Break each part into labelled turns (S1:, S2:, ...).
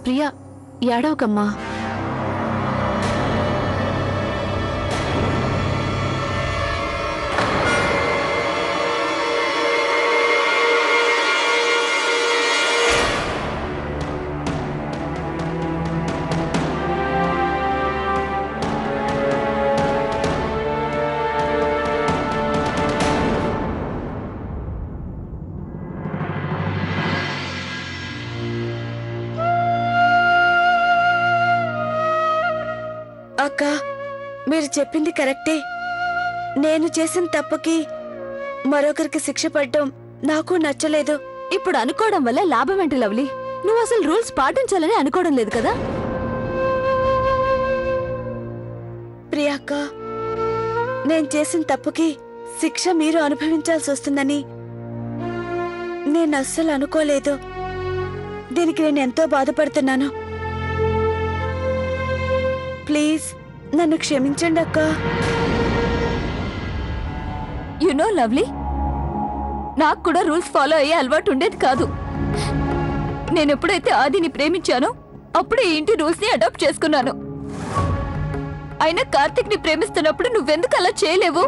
S1: ప్రియా ఏడవకమ్మా.
S2: అక్క, మీరు చెప్పింది కరెక్టే. నేను చేసిన తప్పుకి మరొకరికి శిక్ష పడడం నాకు నచ్చలేదు.
S1: ఇప్పుడు అనుకోవడం వల్ల లాభం ఏంటి లవ్లీ? నువ్వు అసలు రూల్స్ పాటించాలని అనుకోవడం లేదు కదా?
S2: ప్రియాక్క, నేను చేసిన తప్పుకి శిక్ష మీరు అనుభవించాల్సి వస్తుందని నేను అస్సలు అనుకోలేదు. దీనికి నేను ఎంతో బాధపడుతున్నాను. ప్లీజ్ నన్ను క్షమించండి అక్క.
S1: యు నో లవ్లీ, నాకు కూడా రూల్స్ ఫాలో అయ్యే అలవాటు ఉండేది కాదు. నేను ఎప్పుడైతే ఆదిని ప్రేమించానో అప్పుడే ఈ ఇంటి రూల్స్ ని అడాప్ట్ చేసుకున్నాను. అయినా కార్తిక్ ని ప్రేమిస్తున్నప్పుడు నువ్వెందుకు అలా చేయలేవు?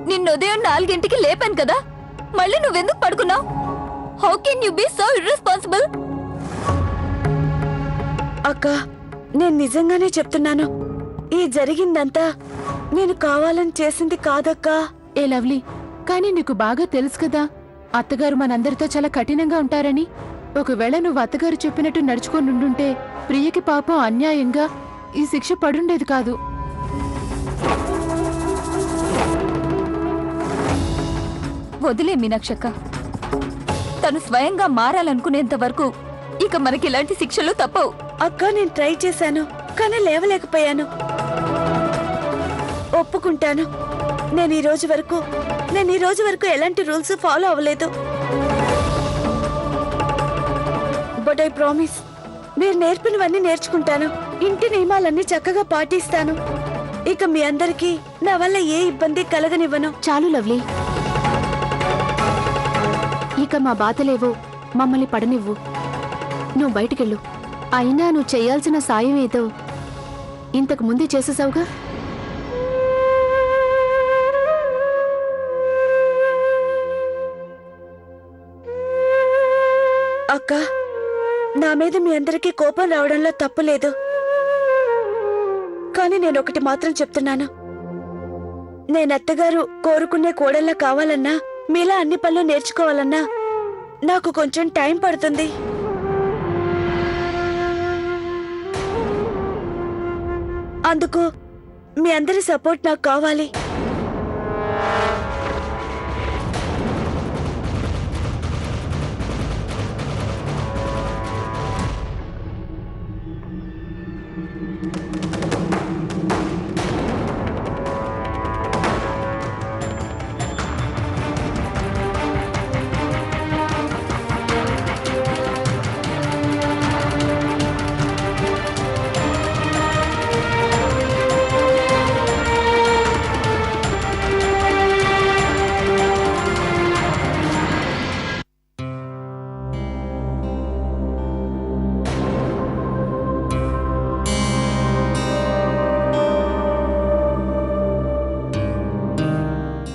S1: నిన్న ఉదయం 4 గంటలకి లేపాను కదా, మళ్ళీ నువ్వెందుకు పడుకున్నావు? How can you be so irresponsible?
S2: అక్క, నేను నిజంగానే చెప్తున్నాను, ఈ జరిగిందంతా నేను కావాలని చేసింది కాదక్కా.
S1: ఏ లవ్లీ, కానీ నీకు బాగా తెలుసు కదా అత్తగారు మనందరితో చాలా కఠినంగా ఉంటారని. ఒకవేళ నువ్వు అత్తగారు చెప్పినట్టు నడుచుకొని ఉండుంటే ప్రియకి పాపం అన్యాయంగా ఈ శిక్ష పడుండేది కాదు. వదిలే మీనాక్షక్క, తను స్వయంగా మారాలనుకునేంత వరకు ఇక మనకి ఇలాంటి శిక్షలు తప్పవు.
S2: అక్క, నేను ట్రై చేశాను కానీ లేవలేకపోయాను. ఒప్పుకుంటాను, నేను ఈ రోజు వరకు ఎలాంటి రూల్స్ ఫాలో అవ్వలేదు. బట్ ఐ ప్రామిస్, మీరు నేర్పినవన్నీ నేర్చుకుంటాను. ఇంటి నియమాలన్నీ చక్కగా పాటిస్తాను. ఇక మీ అందరికీ నా వల్ల ఏ ఇబ్బంది కలగనివ్వను.
S1: చాలు లవ్లీ, ఇక మా బాధలేవో మమ్మల్ని పడనివ్వు. నువ్వు బయటికెళ్ళు. అయినా నువ్వు చేయాల్సిన సాయం ఏదో ఇంతకు ముందే చేసేసావుగా.
S2: అక్క, నా మీద మీ అందరికీ కోపం రావడంలో తప్పు లేదు. కానీ నేను ఒకటి మాత్రం చెప్తున్నాను, నేను అత్తగారు కోరుకునే కోడల్లా కావాలన్నా, మీలా అన్ని పనులు నేర్చుకోవాలన్నా నాకు కొంచెం టైం పడుతుంది. అందుకు మీ అందరి సపోర్ట్ నాకు కావాలి.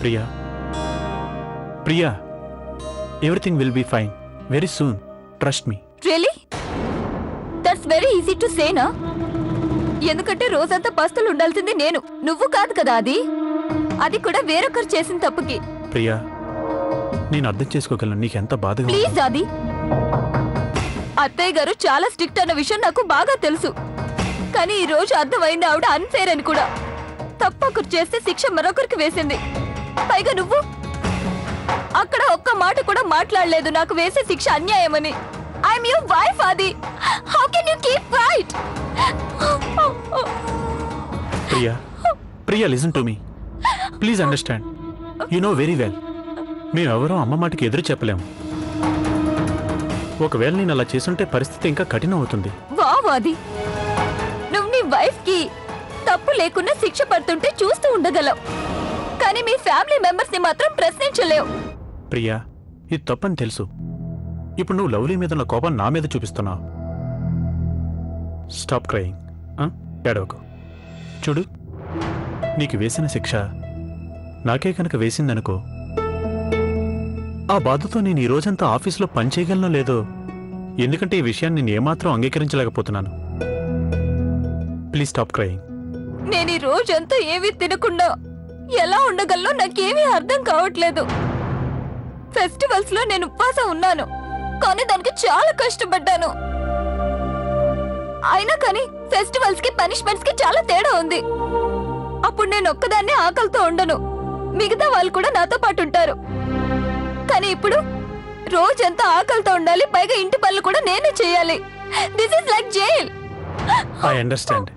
S3: Priya, Priya, everything will be fine very soon. Trust me.
S1: Really? That's very easy to say, na? ఎందుకంటే రోజంతా పస్తులు ఉండాల్సింది నేను, నువ్వు కాదు కదా. అది కూడా వేరొకరు చేసిన తప్పుకి.
S3: ప్రియా, నేను అర్థం చేసుకోగలను నీకెంత బాధగా.
S1: ప్లీజ్ ఆది, అత్తయ్య గారు చాలా స్ట్రిక్ట్ అన్న విషయం నాకు బాగా తెలుసు. కానీ ఈ రోజు అర్థమైంది ఆవిడ అన్ఫేర్ అని కూడా. తప్పొకరు చేస్తే శిక్ష మరొకరికి వేసింది. పైగా నువ్వు అక్కడ ఒక్క మాట కూడా మాట్లాడలేదు నాకు వేసే శిక్ష అన్యాయమని. I'm your wife Adi. How can you keep quiet?
S3: Priya, Priya, listen to me. Please understand. You know very well, మేమెవరూ అమ్మ మాటకి ఎదురు చెప్పలేము. ఒకవేళ నేను అలా చేసుంటే పరిస్థితి ఇంకా కఠినం అవుతుంది.
S1: వాది, నువ్వు నీ వైఫ్ కి తప్పు లేకుండా శిక్ష పడుతుంటే చూస్తూ ఉండగలవు, కానీ మీ ఫ్యామిలీ మెంబర్స్ ని మాత్రం ప్రశ్నించలేవు.
S3: ప్రియా, ఇది తప్పని తెలుసు. ఇప్పుడు నువ్వు లవ్లీ మీద ఉన్న కోపం నా మీద చూపిస్తున్నావు. Stop crying. ఏడవకు. చూడు, నీకు వేసిన శిక్ష నాకే కనుక వేసిందనుకో, ఆ బాధతో నేను ఈ రోజంతా ఆఫీస్లో పని చేయగలనో లేదో, ఎందుకంటే ఈ విషయాన్ని నేను ఏమాత్రం అంగీకరించలేకపోతున్నాను. Please stop crying.
S1: నేను ఈ రోజంతా ఏమీ తినకుండా ఎలా ఉండగలనో నాకేమీ అర్థం కావట్లేదు. ఫెస్టివల్స్ లో నేను ఉపవాసం ఉన్నాను, కానీ దానికి చాలా కష్టపడ్డాను. అయినా కానీ ఫెస్టివల్స్ కి పనిష్మెంట్స్ కి చాలా తేడా ఉంది. అప్పుడు నేను ఒక్కదాన్నే ఆకలితో ఉండను, మిగతా వాళ్ళు కూడా నాతో పాటు ఉంటారు. కానీ ఇప్పుడు రోజంతా ఆకలితో ఉండాలి, పైగా ఇంటి పనులు కూడా నేనే చేయాలి. This is like jail.
S3: I understand.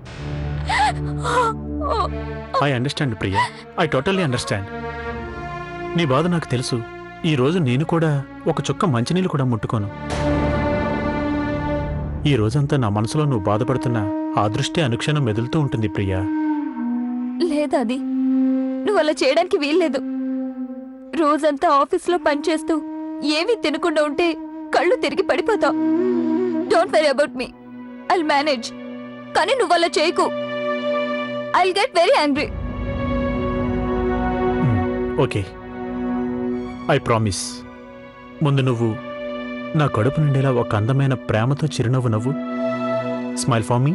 S3: I understand Priya, I totally understand. నీ బాధ నాకు తెలుసు. ఈ రోజు నేను కూడా ఒక చుక్క మంచినీళ్ళు కూడా ముట్టుకోను. ఈ రోజంతా నా మనసులో నువ్వు బాధపడుతున్న ఆ దృష్టి అనుక్షణం మెదులుతూ ఉంటుంది ప్రియా.
S1: లేదా అది నువ్వు అలా చేయడానికి వీల్లేదు. రోజంతా ఆఫీస్లో పనిచేస్తూ ఏమీ తినకుండా ఉంటే కళ్ళు తిరిగి పడిపోతావు. Don't worry about me, I'll manage. కానీ నువ్వు అలా చేయకు, I'll get very angry.
S3: Okay, I promise. ముందు నువ్వు నా కడుపు నిండేలా ఒక అందమైన ప్రేమతో చిరునవ్వు నవ్వు. Smile for me.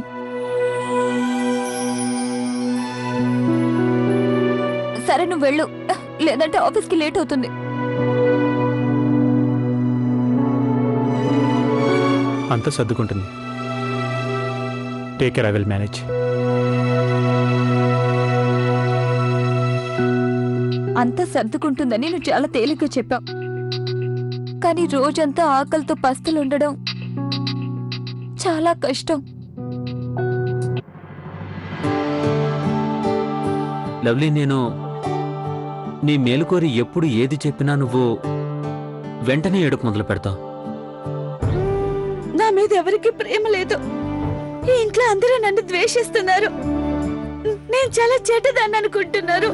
S1: సరే, నువ్వు వెళ్ళు, లేదంటే ఆఫీస్కి లేట్ అవుతుంది.
S3: అంతా సర్దుకుంటుంది. Take care, I will manage.
S1: అంతా సర్దుకుంటుందని నువ్వు చాలా తేలిగ్గా చెప్పావు, కానీ రోజంతా ఆకలితో పస్తులు ఉండడం చాలా కష్టం.
S4: లవ్లీ, నేను నీ మేలుకోరి ఎప్పుడు ఏది చెప్పినా నువ్వు వెంటనే ఏడుపు మొదలు పెడతావు.
S2: నా మీద ఎవరికి ప్రేమ లేదు. ఈ ఇంట్లో అందరూ నన్ను ద్వేషిస్తున్నారు. నేను చాలా చెడ్డదాన్ని అనుకుంటున్నారు.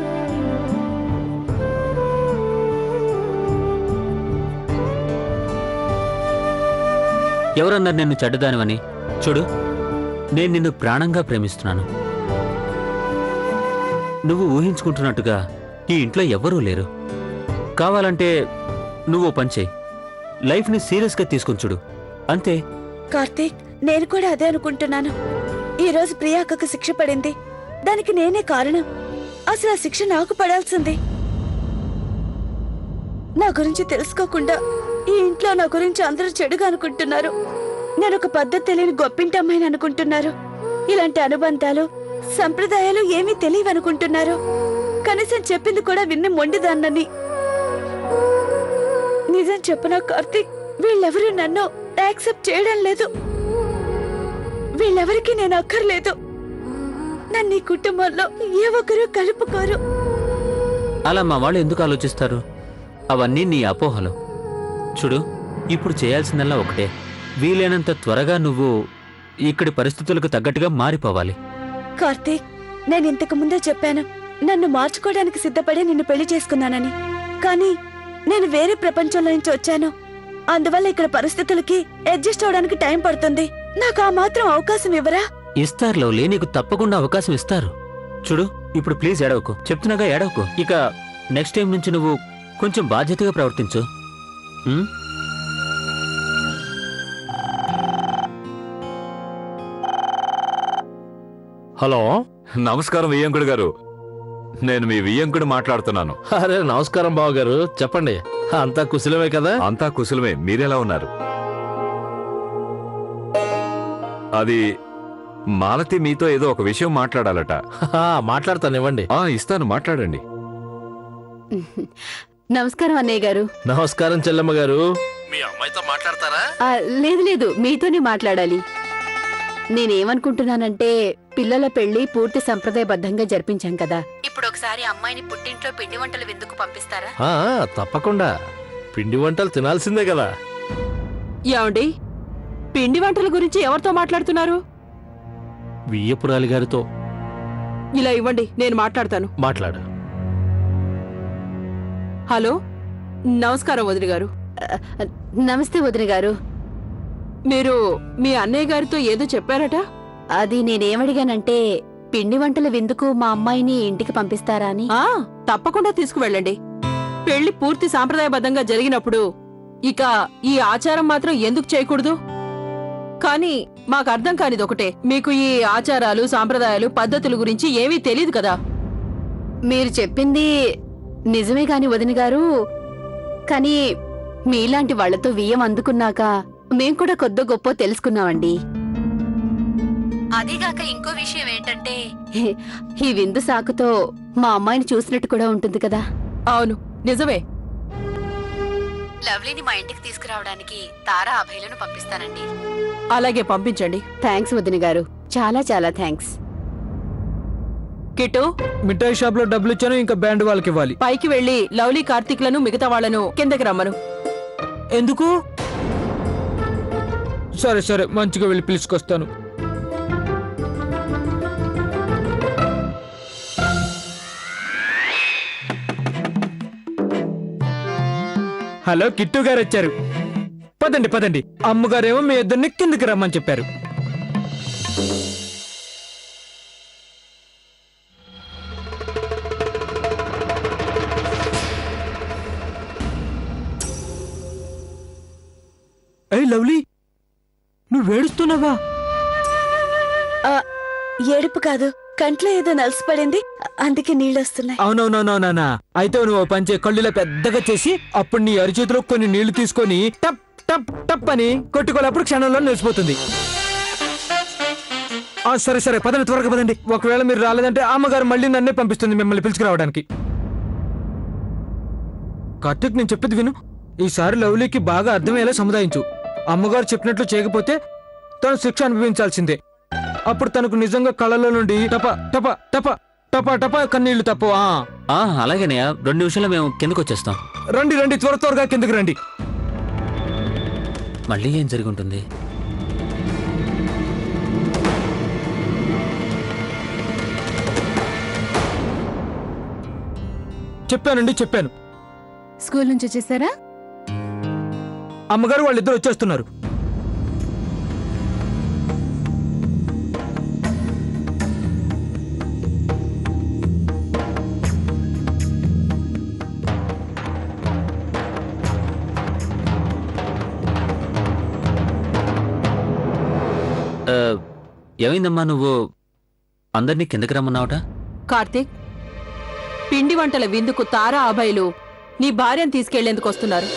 S4: ఎవరన్నారు నిన్ను చెడ్డదానివని? చూడు, నేను నిన్ను ప్రాణంగా ప్రేమిస్తున్నాను. నువ్వు ఊహించుకుంటున్నట్టుగా ఈ ఇంట్లో ఎవ్వరూ లేరు. కావాలంటే నువ్వు పని చేయి, లైఫ్ని సీరియస్గా తీసుకుని చూడు, అంతే.
S2: కార్తీక్, నేను కూడా అదే అనుకుంటున్నాను. ఈ రోజు ప్రియాకకు శిక్ష పడింది, దానికి నేనే కారణం. అసలు ఆ శిక్ష నాకు పడాల్సింది. నా గురించి తెలుసుకోకుండా ఈ ఇంట్లో నా గురించి అందరూ చెడుగా అనుకుంటున్నారు. నేను ఒక పద్ధతి తెలియని గొప్పింటి అమ్మాయిని అనుకుంటున్నారు. ఇలాంటి అనుబంధాలు సంప్రదాయాలు ఏమీ తెలియవనుకుంటున్నారు. కనీసం చెప్పింది కూడా విన్ని మొండిదాన్నని. నిజం చెప్పనా కార్తీక్, వీళ్ళెవరూ నన్ను యాక్సెప్ట్ చేయడం లేదు. వీళ్ళెవరికి నేను అక్కర్లేదు. నన్ను ఈ కుటుంబంలో ఏ ఒక్కరూ కలుపుకోరు.
S4: అలా మా వాళ్ళు ఎందుకు ఆలోచిస్తారు? అవన్నీ నీ అపోహలు. చూడు, ఇప్పుడు చేయాల్సిందల్లా ఒకటే, వీలైనంత త్వరగా నువ్వు ఇక్కడి పరిస్థితులకు తగ్గట్టుగా మారిపోవాలి.
S2: కార్తీక్, నేను ఇంతకు ముందే చెప్పాను, నన్ను మార్చుకోవడానికి సిద్ధపడి నిన్ను పెళ్లి చేసుకున్నానని. కానీ నేను వేరే ప్రపంచంలో నుంచి వచ్చాను. అందువల్ల ఇక్కడ పరిస్థితులకి అడ్జస్ట్ అవడానికి టైం పడుతుంది. నాకు ఆ మాత్రం అవకాశం ఇవ్వరా?
S4: ఇస్తారు లవ్లీ, నీకు తప్పకుండా అవకాశం ఇస్తారు. చూడు, ఇప్పుడు ప్లీజ్ ఏడవకు, చెప్తున్నాగా ఏడవకు. ఇక నెక్స్ట్ టైం నుంచి నువ్వు కొంచెం బాధ్యతగా ప్రవర్తించు.
S5: హలో,
S6: నమస్కారం వియ్యంకుడు గారు, నేను మీ వియ్యంకుడు మాట్లాడుతున్నాను.
S5: అరే నమస్కారం బావగారు, చెప్పండి. అంతా కుశలమే కదా?
S6: అంతా కుశలమే, మీరెలా ఉన్నారు? అది మాలతి మీతో ఏదో ఒక విషయం మాట్లాడాలట.
S5: మాట్లాడతాను, ఇవ్వండి.
S6: ఇస్తాను, మాట్లాడండి.
S7: నమస్కారం అన్నయ్య గారు.
S5: నమస్కారం చెల్లమ్మ గారు. మీ అమ్మాయితో మాట్లాడతారా?
S7: లేదు లేదు, మీతోనే మాట్లాడాలి. నేనేమనుకుంటున్నానంటే, పిల్లల పెళ్లి పూర్తి సంప్రదాయబద్ధంగా జరిపించాం కదా, ఇప్పుడు ఒకసారి అమ్మాయిని పుట్టింట్లో పిండి వంటలు విందుకు పంపిస్తారా?
S5: తప్పకుండా. పిండి వంటలు తినాల్సిందే కదా.
S8: ఏమండి, పిండి వంటల గురించి ఎవరితో మాట్లాడుతున్నారు?
S5: వియ్యపురాలి గారితో.
S8: ఇలా ఇవ్వండి, నేను మాట్లాడతాను.
S5: మాట్లాడు.
S8: హలో, నమస్కారం వదిన గారు.
S7: నమస్తే వదిన గారు.
S8: మీరు మీ అన్నయ్య గారితో ఏదో చెప్పారట?
S7: అది నేనేమడిగానంటే పిండి వంటల విందుకు మా అమ్మాయిని ఇంటికి పంపిస్తారా అని.
S8: తప్పకుండా తీసుకువెళ్ళండి. పెళ్లి పూర్తి సాంప్రదాయబద్ధంగా జరిగినప్పుడు ఇక ఈ ఆచారం మాత్రం ఎందుకు చేయకూడదు? కానీ మాకు అర్థం కానిదొకటే, మీకు ఈ ఆచారాలు సాంప్రదాయాలు పద్ధతుల గురించి ఏమీ తెలీదు కదా.
S7: మీరు చెప్పింది నిజమే కాని వదిన గారు, కానీ మీలాంటి వాళ్లతో వియ్యం అందుకున్నాక మేం కూడా కొద్ది గొప్ప తెలుసుకున్నామండి. అదీగాక ఇంకో విషయం ఏంటంటే ఈ విందు సాకుతో మా అమ్మాయిని చూసినట్టు కూడా ఉంటుంది కదా.
S8: అవును, నిజమే.
S7: లవ్లీని మా ఇంటికి తీసుకురావడానికి తారా అభయలను పంపిస్తానండి.
S8: అలాగే పంపించండి.
S7: థ్యాంక్స్ వదిన గారు, చాలా చాలా థ్యాంక్స్.
S8: కిట్టు,
S9: మిఠాయి షాప్ లో డబ్బులు ఇచ్చాను, ఇంకా బ్యాండ్ వాళ్ళకి ఇవ్వాలి.
S8: పైకి వెళ్లి లవ్లీ కార్తీక్లను మిగతా వాళ్లను కిందకి రమ్మను.
S9: ఎందుకు? సరే సరే, మంచిగా వెళ్ళి పిలుచుకొస్తాను. హలో, కిట్టు గారు వచ్చారు. పదండి పదండి. అమ్మగారేమో మీ ఇద్దరిని కిందకి రమ్మని చెప్పారు. ఏయ్ లవ్లీ, నువ్వు ఏడుస్తున్నావా?
S2: ఏడుపు కాదు, కంట్లో ఏదో నలిసిపడింది, అందుకే నీళ్ళొస్తున్నాయి.
S9: అవునవునవునవునా. అయితే నువ్వు పంచే కళ్ళులా పెద్దగా చేసి అప్పుడు నీ అరిచేతిలో కొన్ని నీళ్లు తీసుకొని టప్ టప్ టప్ అని కొట్టుకోలేప్పుడు క్షణంలో నిలిచిపోతుంది. సరే సరే, పదండి, త్వరగా పదండి. ఒకవేళ మీరు రాలేదంటే అమ్మగారు మళ్ళీ నన్నే పంపిస్తుంది మిమ్మల్ని పిలుచుకురావడానికి. కార్తీక్, నేను చెప్పేది విను. ఈసారి లవ్లీకి బాగా అర్థమయ్యేలా సముదాయించు. అమ్మగారు చెప్పినట్లు చేయకపోతే తను శిక్ష అనుభవించాల్సిందే. అప్పుడు తనకు నిజంగా కళ్ళలో నుండి టప టప టప టప టప కన్నీళ్లు తప్పవా?
S4: అలాగేనయ్యా, 2 నిమిషాల్లో మేము కిందకు వచ్చేస్తాం.
S9: రండి రండి, త్వర త్వరగా కిందకి రండి.
S4: మళ్ళీ ఏం జరిగి ఉంటుంది?
S9: చెప్పానండి, చెప్పాను.
S1: స్కూల్ నుంచి వచ్చేసారా?
S9: అమ్మగారు వాళ్ళిద్దరు వచ్చేస్తున్నారు.
S4: ఏమైందమ్మా, నువ్వు అందరినీ కిందకి రమ్మన్నావట?
S8: కార్తీక్, పిండి వంటల విందుకు తారా అభయలు నీ భార్యను తీసుకెళ్లేందుకు వస్తున్నారు.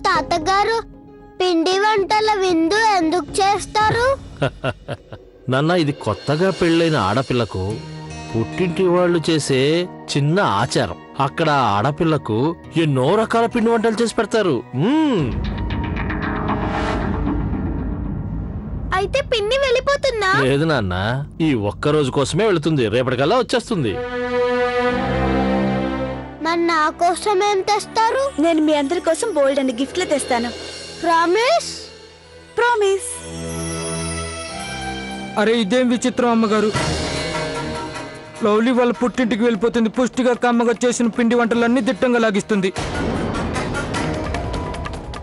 S10: తాతగారు, పిండి వంటల విందు ఎందుకు చేస్తారు?
S5: నాన్న, ఇది కొత్తగా పెళ్ళైన ఆడపిల్లకు పుట్టింటి వాళ్ళు చేసే చిన్న ఆచారం. అక్కడ ఆడపిల్లకు ఎన్నో రకాల పిండి వంటలు చేసి పెడతారు.
S10: అయితే పిన్ని వెళ్ళిపోతుందా?
S5: లేదు నాన్న, ఈ ఒక్క రోజు కోసమే వెళుతుంది, రేపటికల్లా వచ్చేస్తుంది.
S10: మరి నా కోసం ఏం తెస్తారు?
S2: నేను మీ అందరి కోసం బోల్డ్ అని గిఫ్ట్లు తెస్తాను.
S10: ప్రామిస్?
S2: ప్రామిస్.
S9: అరే ఇదేం విచిత్రం అమ్మగారు. లవ్లీ వాళ్ళ పుట్టింటికి వెళ్ళిపోతుంది, పుష్టిగా కమ్మగా చేసిన పిండి వంటలన్నీ దిట్టంగా లాగిస్తుంది.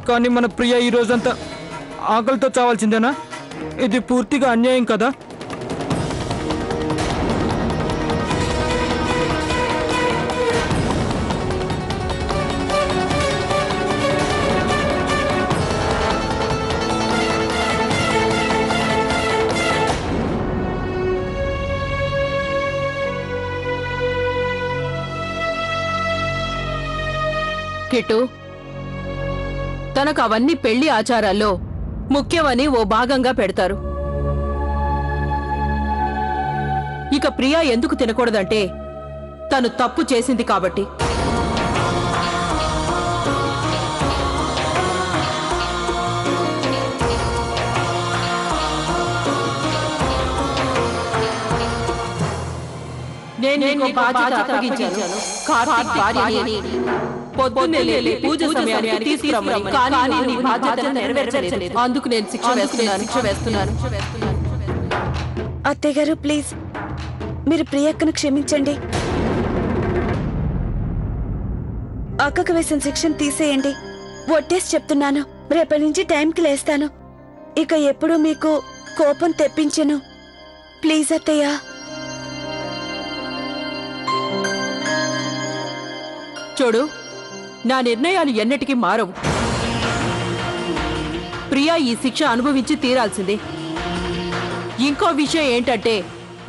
S9: కానీ మన ప్రియ ఈ రోజంతా ఆకలితో చావాల్సిందేనా? ఇది పూర్తిగా అన్యాయం కదా.
S8: కిట్టు, తనకు అవన్నీ పెళ్లి ఆచారాల్లో ముఖ్యమని ఓ భాగంగా పెడతారు. ఇక ప్రియా ఎందుకు తినకూడదంటే తను తప్పు చేసింది కాబట్టి. నేను నీకు బాధ్యత అప్పగించాను. కార్తీక్ భార్యని పొద్దున్నే లేలి పూజ సమయానికి తీసుకురమ్మని, కానీ నీ బాధ్యతను నెరవేర్చలేదు. అందుకు నేను శిక్ష వేస్తున్నాను.
S2: అత్తయ్య గారు, ప్లీజ్ మీరు ప్రియక్కను క్షమించండి. అక్కకు వేసిన శిక్షను తీసేయండి. ఒట్టేసి చెప్తున్నాను, రేపటి నుంచి టైంకి లేస్తాను. ఇక ఎప్పుడూ మీకు కోపం తెప్పించను. ప్లీజ్ అత్తయ్య.
S8: చూడు, నా నిర్ణయాలు ఎన్నటికీ మారవు. ప్రియా ఈ శిక్ష అనుభవించి తీరాల్సిందే. ఇంకో విషయం ఏంటంటే,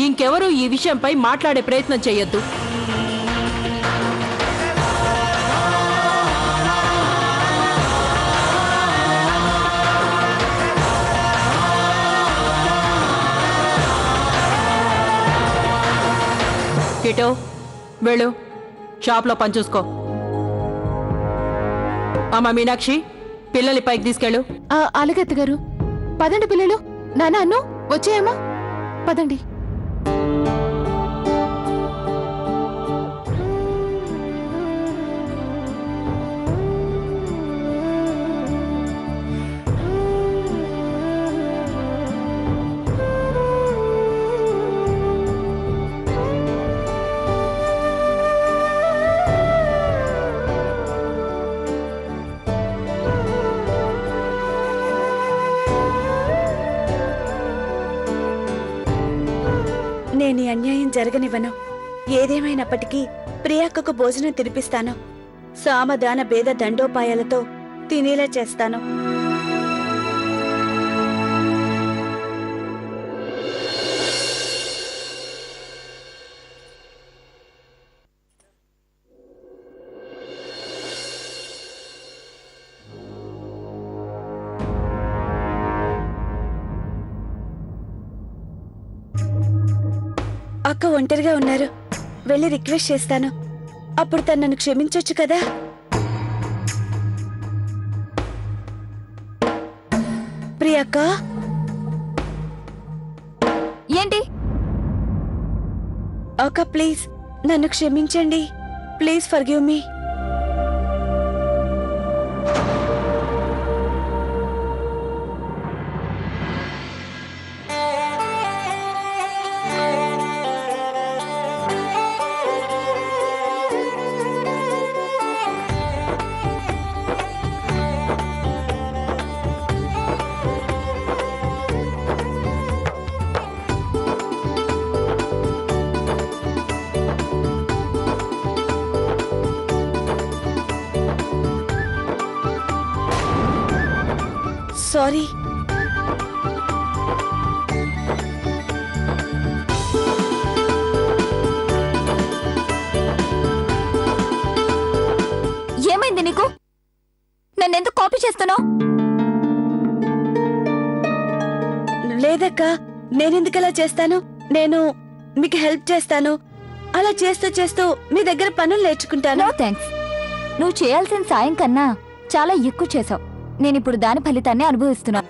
S8: ఇంకెవరూ ఈ విషయంపై మాట్లాడే ప్రయత్నం చేయొద్దు. కిటో, వెళ్ళు, షాప్లో పనిచూసుకో. అమ్మా మీనాక్షి, పిల్లల్ని పైకి తీసుకెళ్ళు.
S7: అలాగే అత్తగారు. పదండి పిల్లలు. నాన్న అన్ను వచ్చేయమ్మా, పదండి.
S2: నేను ఈ అన్యాయం జరగనివ్వను. ఏదేమైనప్పటికీ ప్రియాక్కకు భోజనం తినిపిస్తాను. సామదాన భేద దండోపాయాలతో తినేలా చేస్తాను. అక్క ఒంటరిగా ఉన్నారు, వెళ్ళి రిక్వెస్ట్ చేస్తాను. అప్పుడు తను నన్ను క్షమించొచ్చు కదా. ప్రియక్క,
S1: ఏంటి?
S2: అక్క ప్లీజ్ నన్ను క్షమించండి. Please forgive me. సారీ.
S1: ఏమైంది నీకు? నన్నెందుకు కాపీ చేస్తున్నావు?
S2: లేదక్క, నేనెందుకలా చేస్తాను? నేను మీకు హెల్ప్ చేస్తాను. అలా చేస్తూ చేస్తూ మీ దగ్గర పనులు నేర్చుకుంటాను.
S1: No thanks. నువ్వు చేయాల్సిన సాయం కన్నా చాలా ఎక్కువ చేసావు. నేనిప్పుడు దాని ఫలితాన్ని అనుభవిస్తున్నా.